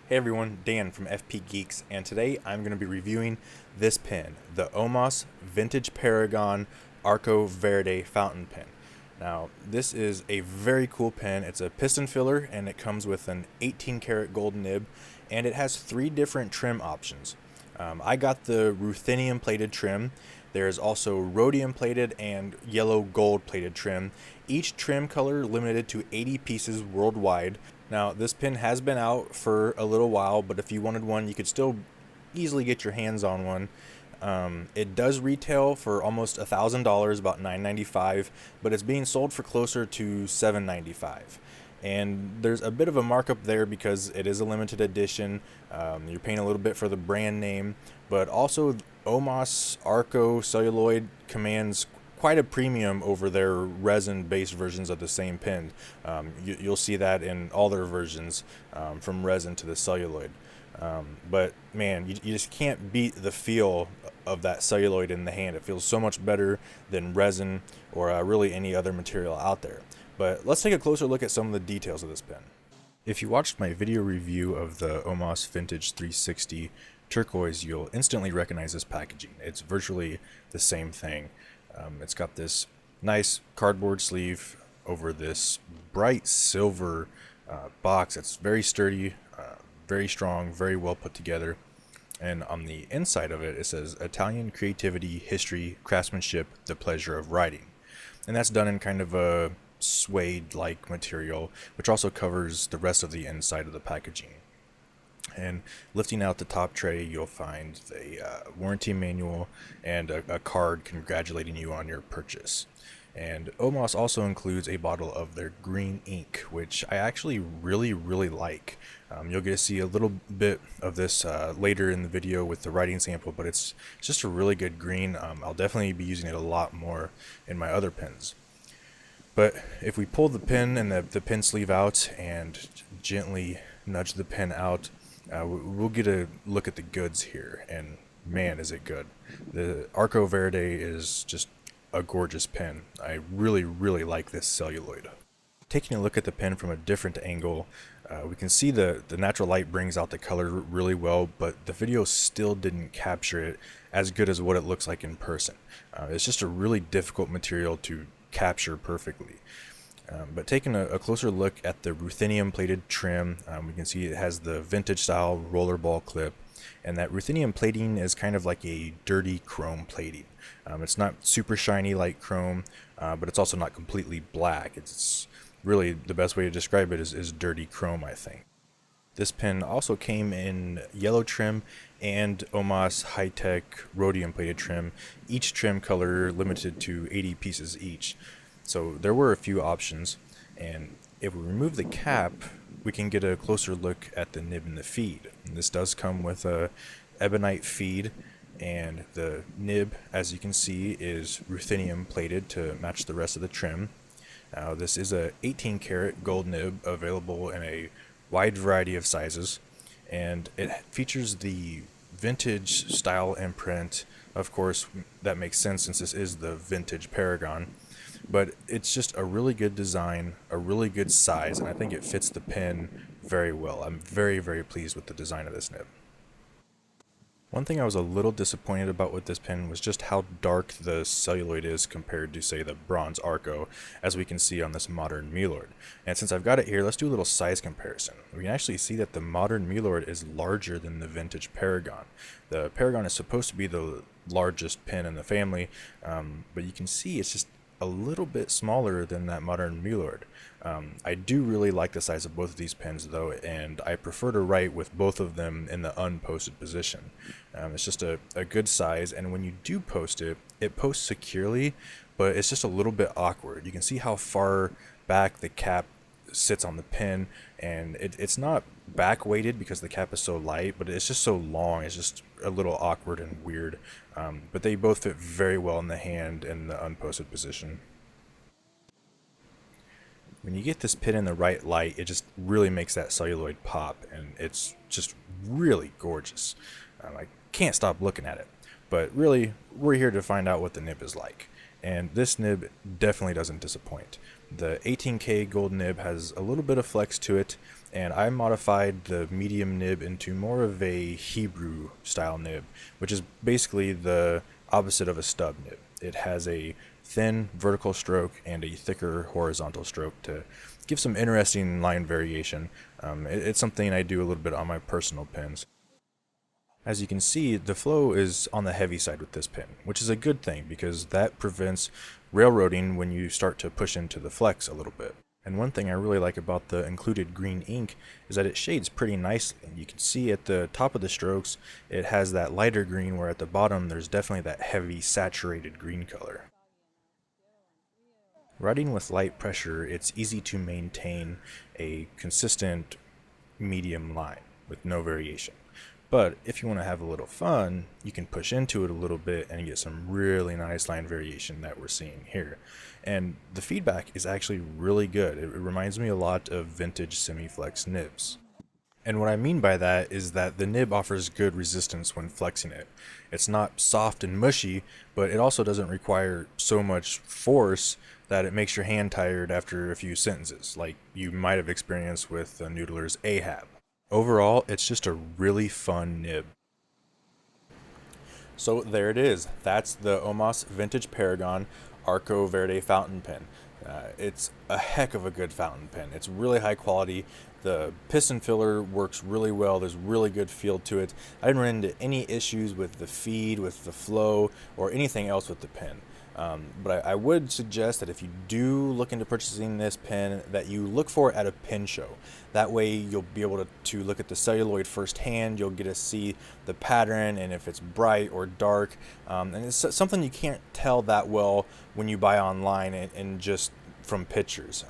Hey everyone, Dan from FP Geeks, and today I'm going to be reviewing this pen, the Omas Vintage Paragon Arco Verde fountain pen. Now, this is a very cool pen. It's a piston filler, and it comes with an 18 karat gold nib, and it has three different trim options. I got the ruthenium plated trim. There's also rhodium plated and yellow gold plated trim. Each trim color limited to 80 pieces worldwide. Now, this pen has been out for a little while, but if you wanted one, you could still easily get your hands on one. It does retail for almost $1,000, about $995, but it's being sold for closer to $795. And there's a bit of a markup there because it is a limited edition. You're paying a little bit for the brand name, but also Omas Arco celluloid commands quite a premium over their resin-based versions of the same pen. You'll see that in all their versions, from resin to the celluloid. But man, you just can't beat the feel of that celluloid in the hand. It feels so much better than resin or really any other material out there. But let's take a closer look at some of the details of this pen. If you watched my video review of the Omas Vintage 360 turquoise, you'll instantly recognize this packaging. It's virtually the same thing. It's got this nice cardboard sleeve over this bright silver box. It's very sturdy, very strong, very well put together. And on the inside of it, it says Italian creativity, history, craftsmanship, the pleasure of writing. And that's done in kind of a suede-like material, which also covers the rest of the inside of the packaging. And lifting out the top tray, you'll find the warranty manual and a card congratulating you on your purchase. And Omas also includes a bottle of their green ink, which I actually really like. You'll get to see a little bit of this later in the video with the writing sample, but it's just a really good green. I'll definitely be using it a lot more in my other pens. But if we pull the pen and the pen sleeve out and gently nudge the pen out, we'll get a look at the goods here, and man, is it good. The Arco Verde is just a gorgeous pen. I really like this celluloid. Taking a look at the pen from a different angle, we can see the natural light brings out the color really well, but the video still didn't capture it as good as what it looks like in person. It's just a really difficult material to capture perfectly. But taking a closer look at the ruthenium plated trim, we can see it has the vintage style rollerball clip, and that ruthenium plating is kind of like a dirty chrome plating. It's not super shiny like chrome, but it's also not completely black. It's really, the best way to describe it is dirty chrome, I think. This pen also came in yellow trim and Omas high-tech rhodium plated trim, each trim color limited to 80 pieces each. So there were a few options, and if we remove the cap, we can get a closer look at the nib and the feed. And this does come with a ebonite feed, and the nib, as you can see, is ruthenium plated to match the rest of the trim. Now this is a 18 karat gold nib available in a wide variety of sizes, and it features the vintage style imprint. Of course, that makes sense since this is the vintage Paragon, but it's just a really good design, a really good size, and I think it fits the pen very well. I'm very pleased with the design of this nib. One thing I was a little disappointed about with this pen was just how dark the celluloid is compared to, say, the bronze Arco, as we can see on this modern Milord. And since I've got it here, let's do a little size comparison. We can actually see that the modern Milord is larger than the vintage Paragon. The Paragon is supposed to be the largest pen in the family, but you can see it's just a little bit smaller than that modern Milord. I do really like the size of both of these pens though, and I prefer to write with both of them in the unposted position. It's just a good size, and when you do post it, it posts securely, but it's just a little bit awkward. You can see how far back the cap sits on the pen, and it's not back weighted because the cap is so light, but it's just so long. It's just a little awkward and weird, but they both fit very well in the hand in the unposted position. When you get this pen in the right light, it just really makes that celluloid pop, and it's just really gorgeous. I can't stop looking at it, but really, we're here to find out what the nib is like, and this nib definitely doesn't disappoint. The 18K gold nib has a little bit of flex to it, and I modified the medium nib into more of a Hebrew style nib, which is basically the opposite of a stub nib. It has a thin vertical stroke and a thicker horizontal stroke to give some interesting line variation. It's something I do a little bit on my personal pins. As you can see, the flow is on the heavy side with this pin, which is a good thing because that prevents railroading when you start to push into the flex a little bit. And one thing I really like about the included green ink is that it shades pretty nicely. You can see at the top of the strokes, it has that lighter green, where at the bottom there's definitely that heavy saturated green color. Writing with light pressure, it's easy to maintain a consistent medium line with no variation. But if you want to have a little fun, you can push into it a little bit and get some really nice line variation that we're seeing here. And the feedback is actually really good. It reminds me a lot of vintage semi-flex nibs. And what I mean by that is that the nib offers good resistance when flexing it. It's not soft and mushy, but it also doesn't require so much force that it makes your hand tired after a few sentences, like you might have experienced with the Noodler's Ahab. Overall, it's just a really fun nib. So there it is. That's the Omas Vintage Paragon Arco Verde fountain pen. It's a heck of a good fountain pen. It's really high quality. The piston filler works really well. There's really good feel to it. I didn't run into any issues with the feed, with the flow, or anything else with the pen. But I would suggest that if you do look into purchasing this pen, that you look for it at a pen show. That way you'll be able to look at the celluloid firsthand. You'll get to see the pattern and if it's bright or dark. And it's something you can't tell that well when you buy online and just from pictures.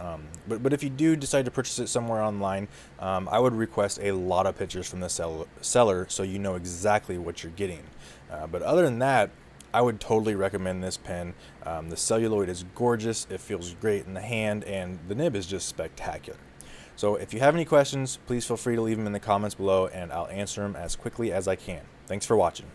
But if you do decide to purchase it somewhere online, I would request a lot of pictures from the seller so you know exactly what you're getting. But other than that, I would totally recommend this pen. The celluloid is gorgeous, it feels great in the hand, and the nib is just spectacular. So if you have any questions, please feel free to leave them in the comments below and I'll answer them as quickly as I can. Thanks for watching.